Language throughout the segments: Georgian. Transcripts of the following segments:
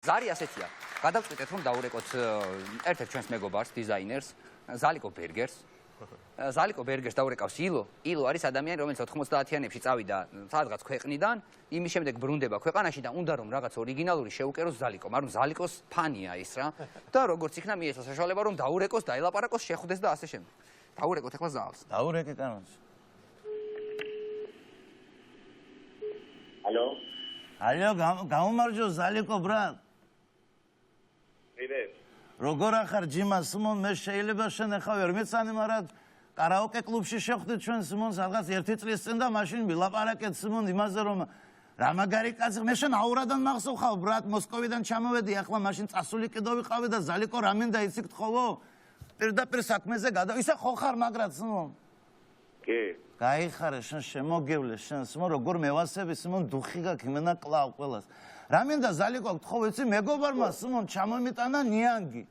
ზარი ასეთია. გადავწყვიტეთ რომ დავურეკოთ ერთ-ერთ ჩვენს მეგობარს, დიზაინერს, ზალიკო ბერგერს. ზალიკო ბერგერს დაურეკავს ილო. ილო არის ადამიანი, რომელიც 90-იანებში წავიდა სადღაც ქვეყნიდან, იმის შემდეგ ბრუნდება ქვეყანაში და უნდა რომ რაღაც ორიგინალური შეუკეროს ზალიკო, მაგრამ ზალიკოს ფანია ის რა. და როგორც იქნა მიეცა საშუალება რომ დაურეკოს, დაელაპარაკოს, შეხვდეს და ასე შემდეგ. დაურეკოთ ახლა ზალს. დაურეკე კანონს. ალო? ალო, გამომარჯო ზალიკო ბრატ. როგორ ახარ ჯიმა სიმონ, მე შეიძლება შენ ახლა ვერ მეცანი, მაგრამ კარაოკე კლუბში შევხვდით ჩვენ სიმონს რაღაც 1 წლის წინ და მაშინ ვილაპარაკეთ სიმონ იმაზე რომ რა მაგარი კაცი, მე შენ აურადან მახსოვხავ ბრატ, მოსკოვიდან ჩამოვედი, ახლა მაშინ წასული კიდევ ვიყავი და ზალიკო რა მინდა იცი გთხოვო? პირდაპირ საქმეზე ისე ხო ხარ მაგრად სიმონ? კი. გაიხარე შენ შემოგევლე შენ სიმონ, როგორ მევასები სიმონ, დუხი გაქვს იმენა კლავ ყველას. რა მინდა ზალიკო გთხოვ იცი მეგობარმა სიმონ ჩამომიტანა ნიანგი.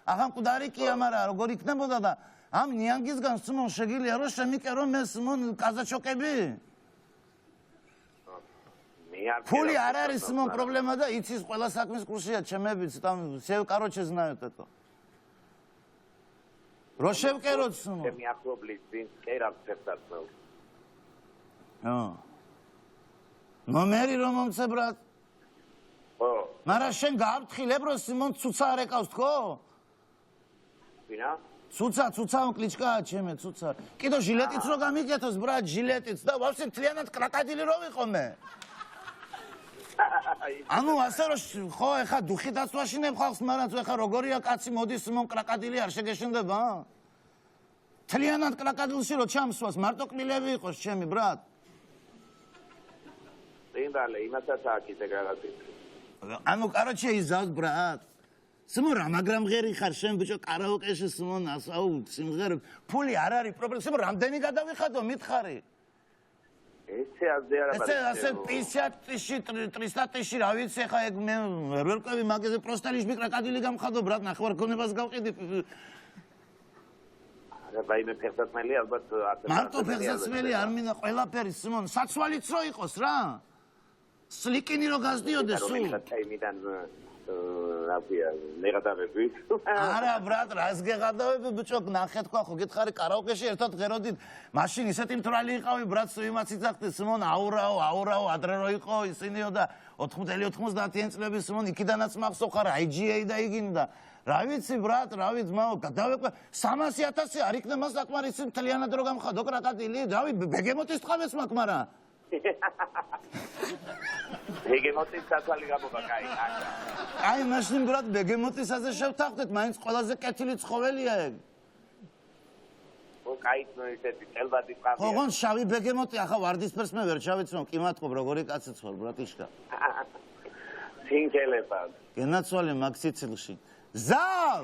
ახლა მკვდარი კია, მაგრამ როგორ იქნებოდა და ამ ნიანგისგან სიმონ შეგიძლია რომ შემიკერო მე სიმონ კაზაჩოკები? ფული არ არის სიმონ პრობლემა და იცის ყველა საქმის კურსია ჩემებიც там все короче знают это. რო შევკეროთ სიმონ. ჩემი ახლობლის წინ კერავს ფერდაცნელ. ნომერი რომ მომცე ბრატ? ხო. მაგრამ შენ გააფრთხილებ რომ სიმონ ცუცა არ ეკავს თქო? ვინა? ცუცა კლიჩკაა ჩემე ცუცა. კიდო ჟილეტიც რო გამიგეთოს ბრატ, ჟილეტიც და ვაფშე მთლიანად კროკოდილი რო ვიყო მე. ანუ ასე რომ ხო ეხა დუხი დაცვაშინებ ხალხს, მაგრამ თუ ეხა როგორია კაცი მოდის სიმონ კროკოდილი არ შეგეშინდება? მთლიანად კროკოდილში რო ჩამსვას მარტო კბილები იყოს ჩემი ბრატ. წინდალე იმასაც აკეთე რაღაცი. ანუ короче იზავს ბრატ. სიმონ რა მაგრამ ღერი ხარ შენ ბიჭო კარაოკეში სიმონ ასაუ სიმღერები ფული არ არის პრობლემა სიმონ რამდენი გადავიხადო მითხარი ესე ასე არა ესე ასე 50 300 რა ვიცი ხა ეგ მე ვერ ყვევი მაგაზე პროსტალიში მიკროკოდილი გამხადო ბრატ ნახევარ ქონებას გავყიდი არა ბაიმე ფეხსაცმელი ალბათ მარტო ფეხსაცმელი არ მინდა ყველაფერი სიმონ საცვალიც რო იყოს რა სლიკინი რო გასდიოდეს სულ რაფია ნეგატავები არა ბრატ რას გეღადავები ბიჭო ნახე თქვა ხო გითხარი კარაოკეში ერთად ღეროდით მაშინ ისეთი მთვრალი იყავი ბრატ იმაც იცახდი სიმონ აურაო ადრე რო იყო ისინიო და 90-90-იან წლები სიმონ იქიდანაც მახსოვხარ IGA და იგინი და რა ვიცი ბრატ რა ვიცი მაო გადავეკვე 300,000 არ იქნება საკმარისი მთლიანად რო გამხადო კროკოდილი დავი ბეგემოტის ტყავებს მაქვს მაგრამ ბეგემოტის საწალი გამოვა კაი აი მაშინ ბრატ ბეგემოტისაზე შევთანხმდეთ მაინც ყველაზე კეთილი ცხოველია ეგ ო კაი ნუ ისეთი წელბადი ყავია ხო შავი ბეგემოტი ახლა ვარდისფერს მე ვერ ჩავიცნობ კი მათყობ როგორი კაციც ხარ ბრატიშკა სინგელება გენაცვალე მაგ სიცილში ზალ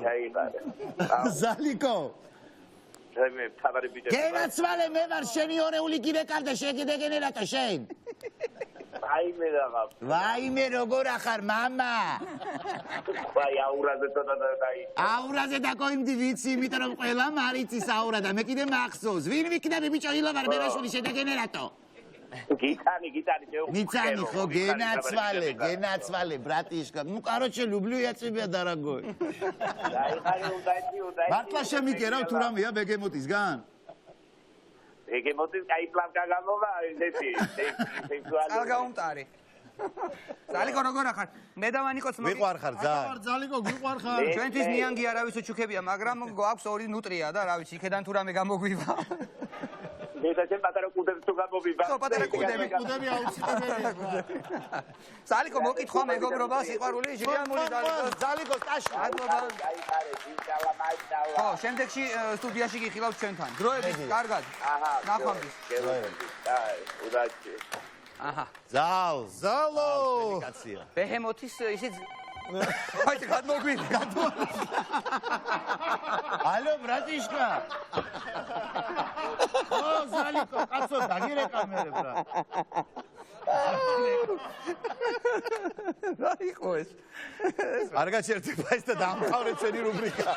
ზალიკო მე თავარი ბიჭი გენაცვალე მე ვარ შენი ორეული გირეკარდა შეგედეგენერატო შენ ვაიმე რაღა ვაიმე როგორ ახარ მამა ვაი აურაზე ცოტა დაი აურაზე დაკოიმდი ვიცი იმიტომ რომ ყველა მარიცის აურა და მე კიდე მახსოვს ვინ ვიქნები ბიჭო ილო ვარ მერაშვილი შეგედეგენერატო გიტანი ницани ხო გენაცვალე ბრატიშკა ну короче люблю я тебя дорогой მართლა შემიკერავ თუ რამეა ბეგემოტისგან ბეგემოტის კაი პლანკა გამოვა ესეთი სექსუალური წალგაუმტარი ზალიკო როგორ ახარ მე და ვანიკოც მიყვარ ხარ ზალიკო მიყვარ ხარ ჩვენთვის ნიანგი არავის უჩუქებია მაგრამ გვაქვს ორი ნუტრია და რა ვიცი იქედან თუ რამე გამოგვივა მე და ჩემ პატარა კუდები თუ გამოვივა ხო პატარა კუდები აუცილებელია ზალიკო მოკითხვა მეგობრობა სიყვარული ჟირიანული ზალიკო ტაში გაიხარე ინშალა მაინშალა ხო შემდეგში სტუდიაში გიხილავთ ჩვენთან დროებით კარგად ნახვამდის უდაჩი აჰა ზალო ბეჰემოთის ისიც აი გადმოგვიდა ალო ბრატიშკა ო ზალიკო კაცო დაგირეკა მე ბრატ რა იყო ეს არ გაჩერდება ეს და დამყავრე ჩვენი რუბრიკა